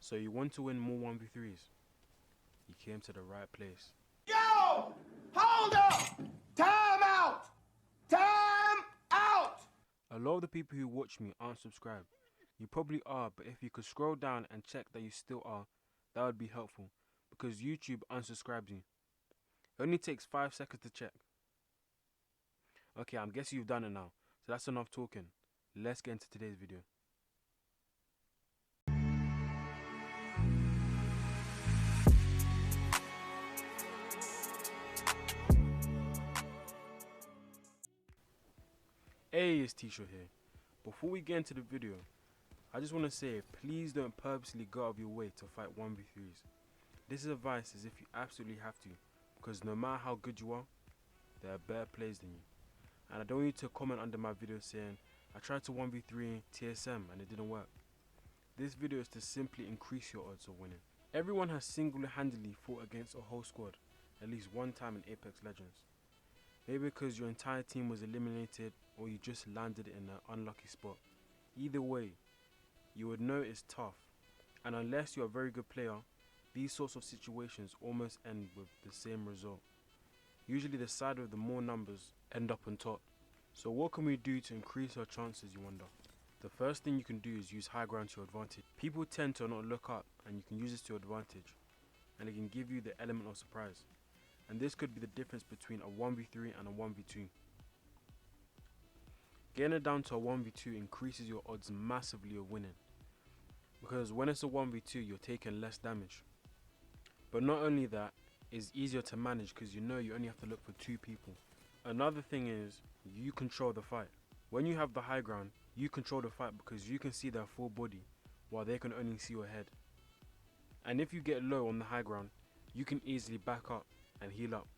So you want to win more 1v3s? You came to the right place. Yo! Hold up! Time out! Time out! A lot of the people who watch me aren't subscribed. You probably are, but if you could scroll down and check that you still are, that would be helpful, because YouTube unsubscribes you. It only takes 5 seconds to check. Okay, I'm guessing you've done it now, so that's enough talking. Let's get into today's video. Hey, it's Tsho here. Before we get into the video, I just want to say, please don't purposely go out of your way to fight 1v3s. This advice is if you absolutely have to, because no matter how good you are, there are better players than you. And I don't want you to comment under my video saying, I tried to 1v3 TSM and it didn't work. This video is to simply increase your odds of winning. Everyone has single-handedly fought against a whole squad at least one time in Apex Legends. Maybe because your entire team was eliminated or you just landed in an unlucky spot. Either way, you would know it's tough, and unless you're a very good player, these sorts of situations almost end with the same result. Usually the side with the more numbers end up on top. So what can we do to increase our chances, you wonder? The first thing you can do is use high ground to your advantage. People tend to not look up, and you can use this to your advantage, and it can give you the element of surprise. And this could be the difference between a 1v3 and a 1v2. Getting it down to a 1v2 increases your odds massively of winning, because when it's a 1v2 you're taking less damage. But not only that, it's easier to manage because you know you only have to look for 2 people. Another thing is, you control the fight. When you have the high ground, you control the fight because you can see their full body while they can only see your head. And if you get low on the high ground, you can easily back up and heal up.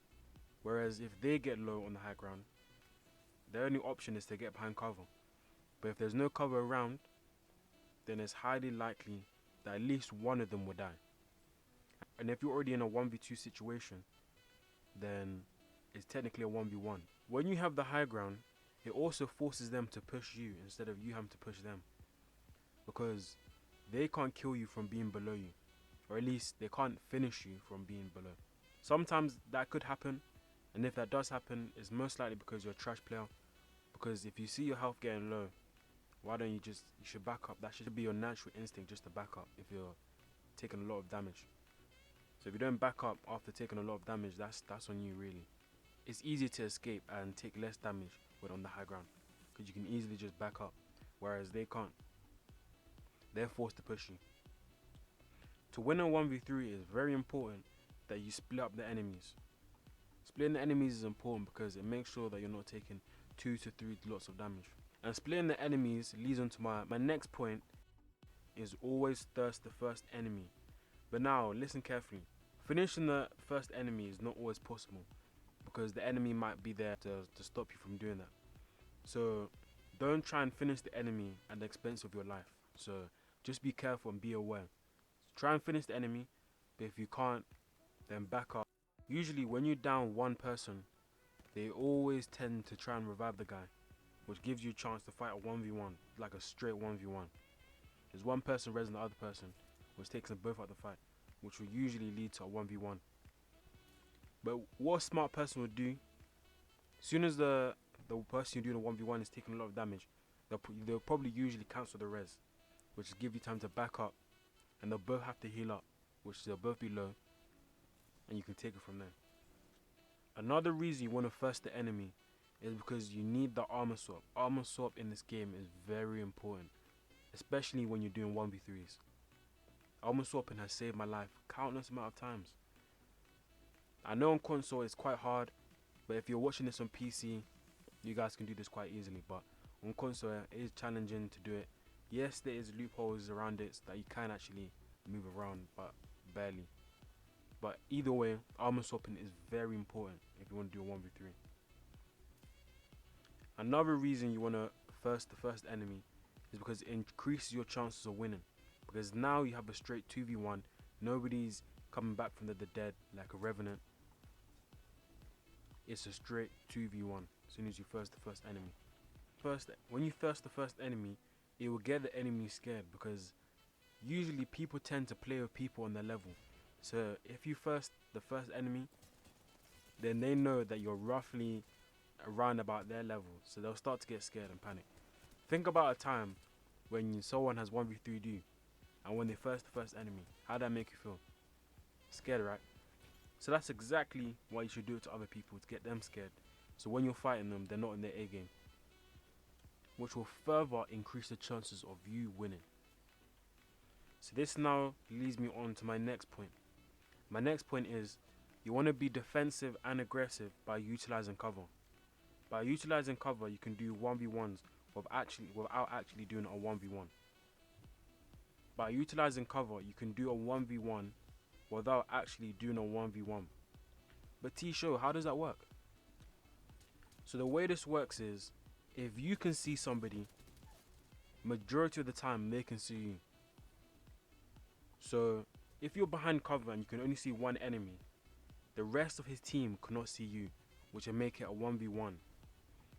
Whereas if they get low on the high ground, their only option is to get behind cover. But if there's no cover around, then it's highly likely that at least one of them will die. And if you're already in a 1v2 situation, then it's technically a 1v1. When you have the high ground, it also forces them to push you instead of you having to push them, because they can't kill you from being below you, or at least they can't finish you from being below. Sometimes that could happen, and if that does happen, it's most likely because you're a trash player. Because if you see your health getting low, why don't you should back up. That should be your natural instinct, just to back up if you're taking a lot of damage. So if you don't back up after taking a lot of damage, that's on you really. It's easier to escape and take less damage when on the high ground, because you can easily just back up, whereas they can't. They're forced to push you. To win a 1v3 is very important that you split up the enemies. Splitting the enemies is important because it makes sure that you're not taking 2 to 3 lots of damage. And splitting the enemies leads on to my next point, is always thirst the first enemy. But now, listen carefully. Finishing the first enemy is not always possible, because the enemy might be there to stop you from doing that. So don't try and finish the enemy at the expense of your life. So just be careful and be aware. Try and finish the enemy, but if you can't, then back up. Usually when you're down one person, they always tend to try and revive the guy, which gives you a chance to fight a 1v1, like a straight 1v1. There's one person resing the other person, which takes them both out the fight, which will usually lead to a 1v1. But what a smart person would do, as soon as the person you're doing a 1v1 is taking a lot of damage, they'll probably usually cancel the res, which will give you time to back up, and they'll both have to heal up, which they'll both be low, and you can take it from there. Another reason you want to first the enemy is because you need the armor swap. Armor swap in this game is very important, especially when you're doing 1v3s. Armor swapping has saved my life countless amount of times. I know on console it's quite hard, but if you're watching this on PC, you guys can do this quite easily. But on console it is challenging to do it. Yes, there is loopholes around it so that you can actually move around, but barely. But either way, armor swapping is very important if you want to do a 1v3. Another reason you want to first the first enemy is because it increases your chances of winning. Because now you have a straight 2v1, nobody's coming back from the dead like a revenant. It's a straight 2v1 as soon as you first the first enemy. When you first the first enemy, it will get the enemy scared, because usually people tend to play with people on their level. So if you the first enemy, then they know that you're roughly around about their level, so they'll start to get scared and panic. Think about a time when someone has 1v3'd you, and when they the first enemy, how that make you feel? Scared, right? So that's exactly why you should do it to other people, to get them scared. So when you're fighting them, they're not in their A game, which will further increase the chances of you winning. So this now leads me on to my next point. My next point is you want to be defensive and aggressive by utilizing cover. By utilizing cover, you can do 1v1s without actually doing a 1v1. By utilizing cover, you can do a 1v1 without actually doing a 1v1. But Tsho, how does that work? So the way this works is, if you can see somebody, majority of the time they can see you. So if you're behind cover and you can only see one enemy, the rest of his team cannot see you, which will make it a 1v1.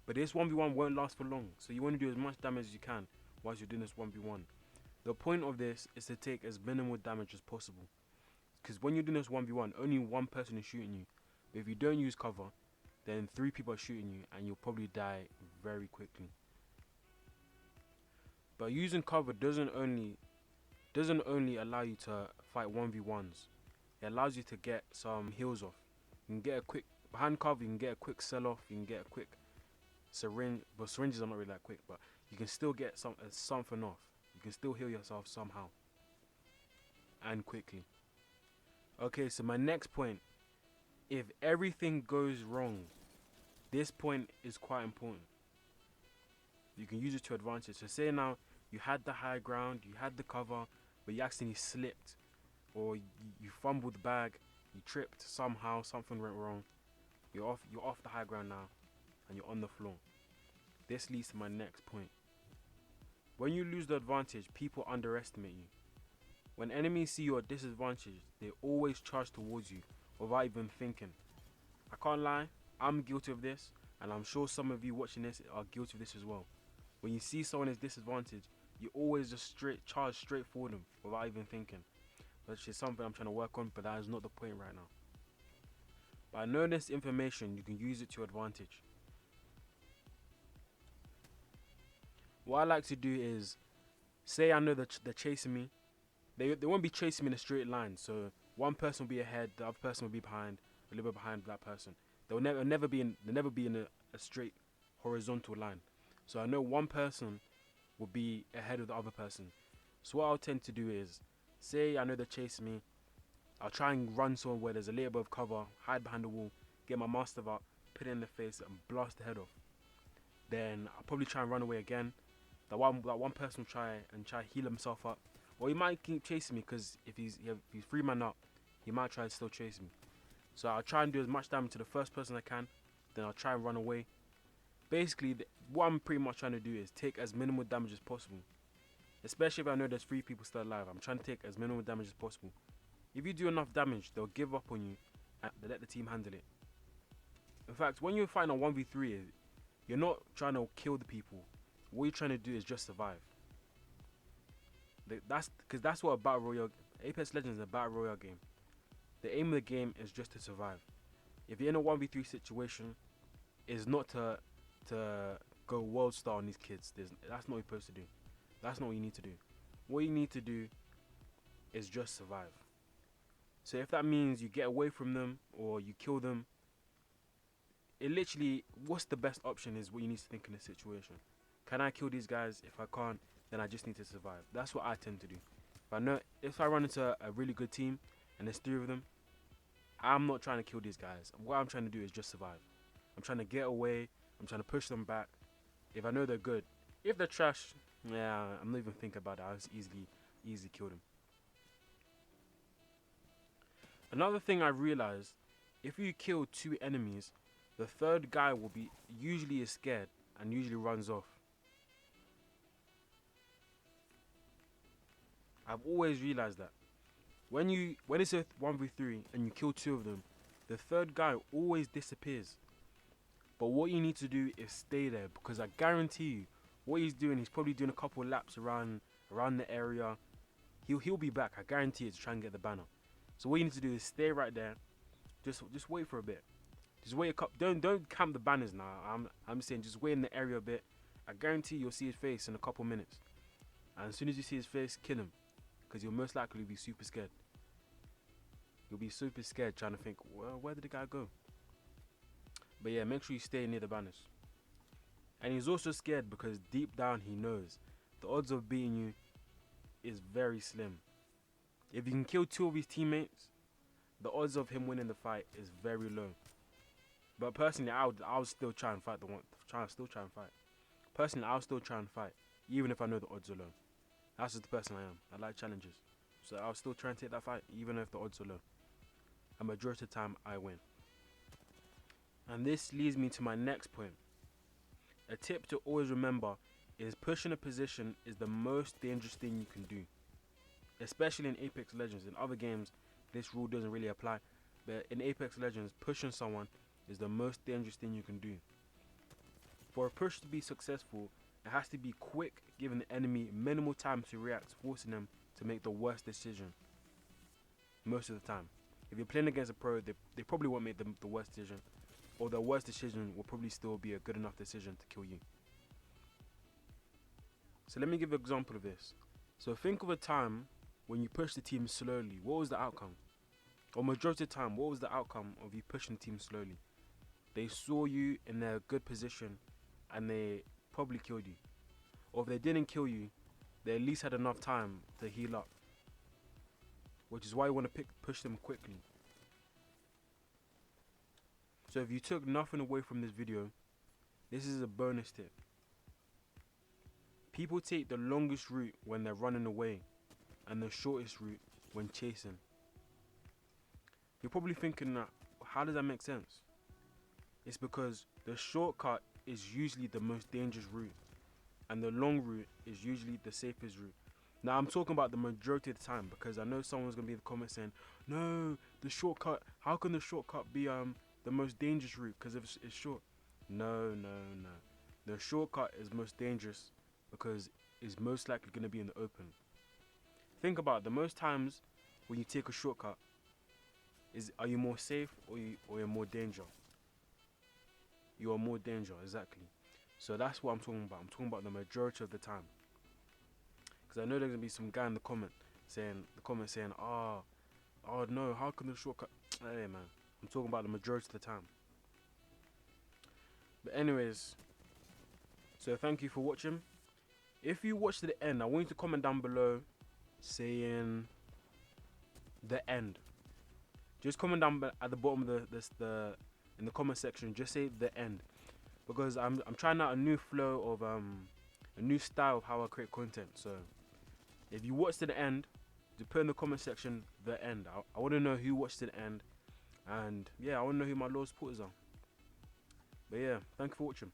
But this 1v1 won't last for long, so you want to do as much damage as you can whilst you're doing this 1v1. The point of this is to take as minimal damage as possible, because when you're doing this 1v1, only one person is shooting you. But if you don't use cover, then 3 people are shooting you and you'll probably die very quickly. But using cover doesn't only allow you to fight 1v1s, it allows you to get some heals off. You can get a quick, behind cover you can get a quick sell off, you can get a quick syringe, but syringes are not really that quick, but you can still get something off. You can still heal yourself somehow, and quickly. Okay, so my next point, if everything goes wrong, this point is quite important. You can use it to advantage. So say now you had the high ground, you had the cover, but you accidentally slipped, or you fumbled the bag, you tripped somehow, something went wrong. You're off the high ground now, and you're on the floor. This leads to my next point. When you lose the advantage, people underestimate you. When enemies see you at disadvantage, they always charge towards you without even thinking. I can't lie, I'm guilty of this, and I'm sure some of you watching this are guilty of this as well. When you see someone as disadvantaged, you always just charge straight for them without even thinking. Which is something I'm trying to work on, but that is not the point right now. By knowing this information, you can use it to your advantage. What I like to do is, say I know that they're chasing me. They won't be chasing me in a straight line. So one person will be ahead, the other person will be behind, a little bit behind that person. They'll never be in a straight horizontal line. So I know one person will be ahead of the other person. So what I'll tend to do is, say I know they're chasing me, I'll try and run somewhere where there's a little bit of cover, hide behind the wall, get my master out, put it in the face and blast the head off. Then I'll probably try and run away again. That one person will try heal himself up, or he might keep chasing me, because if he's 3 man up, he might try to still chase me. So I'll try and do as much damage to the first person I can, then I'll try and run away. Basically, what I'm pretty much trying to do is take as minimal damage as possible. Especially if I know there's 3 people still alive, I'm trying to take as minimal damage as possible. If you do enough damage, they'll give up on you and they let the team handle it. In fact, when you're fighting a 1v3, you're not trying to kill the people. What you're trying to do is just survive. That's what a battle royale, Apex Legends is a battle royale game. The aim of the game is just to survive. If you're in a 1v3 situation, it's not to go world star on these kids. That's not what you're supposed to do. That's not what you need to do. What you need to do is just survive. So if that means you get away from them or you kill them, it literally, what's the best option is what you need to think in this situation. Can I kill these guys? If I can't, then I just need to survive. That's what I tend to do. If I run into a really good team and there's 3 of them, I'm not trying to kill these guys. What I'm trying to do is just survive. I'm trying to get away. I'm trying to push them back. If I know they're good. If they're trash, yeah, I'm not even thinking about it. I'll just easily kill them. Another thing I realized, if you kill 2 enemies, the 3rd guy will be usually is scared and usually runs off. I've always realized that. When it's a 1v3 and you kill 2 of them, the 3rd guy always disappears. But what you need to do is stay there, because I guarantee you, what he's probably doing a couple of laps around the area. He'll be back. I guarantee it, to try and get the banner. So what you need to do is stay right there. Just wait for a bit. Just wait a couple. Don't camp the banners now. I'm saying just wait in the area a bit. I guarantee you'll see his face in a couple minutes. And as soon as you see his face, kill him, because you'll most likely be super scared. You'll be super scared trying to think, well, where did the guy go? But yeah, make sure you stay near the banners. And he's also scared because deep down he knows the odds of beating you is very slim. If you can kill 2 of his teammates, the odds of him winning the fight is very low. But personally, I would still try and fight the one. Still try and fight. Personally, I'll still try and fight, even if I know the odds are low. That's just the person I am. I like challenges, so I'll still try and take that fight, even if the odds are low. A majority of the time, I win. And this leads me to my next point. A tip to always remember is pushing a position is the most dangerous thing you can do. Especially in Apex Legends. In other games, this rule doesn't really apply. But in Apex Legends, pushing someone is the most dangerous thing you can do. For a push to be successful, it has to be quick, giving the enemy minimal time to react, forcing them to make the worst decision. Most of the time. If you're playing against a pro, they probably won't make the worst decision. Or their worst decision will probably still be a good enough decision to kill you. So let me give an example of this. So think of a time when you pushed the team slowly. What was the outcome? Or majority of the time, what was the outcome of you pushing the team slowly? They saw you in their good position and they probably killed you. Or if they didn't kill you, they at least had enough time to heal up. Which is why you want to push them quickly. So if you took nothing away from this video, this is a bonus tip. People take the longest route when they're running away and the shortest route when chasing. You're probably thinking, how does that make sense? It's because the shortcut is usually the most dangerous route and the long route is usually the safest route. Now I'm talking about the majority of the time, because I know someone's going to be in the comments saying, no, the shortcut, how can the shortcut be the most dangerous route because it's short? No. The shortcut is most dangerous because it's most likely going to be in the open. Think about it, the most times when you take a shortcut, are you more safe or you're more danger? You are more danger, exactly. So that's what I'm talking about. I'm talking about the majority of the time. Because I know there's going to be some guy in the comment saying, oh no, how can the shortcut? Hey man, I'm talking about the majority of the time. But anyways, so thank you for watching. If you watched to the end, I want you to comment down below saying the end. Just comment down at the bottom of in the comment section. Just say the end, because I'm trying out a new flow of a new style of how I create content. So if you watched to the end, just put in the comment section the end. I want to know who watched to the end, and yeah, I want to know who my loyal supporters are. But yeah, thank you for watching.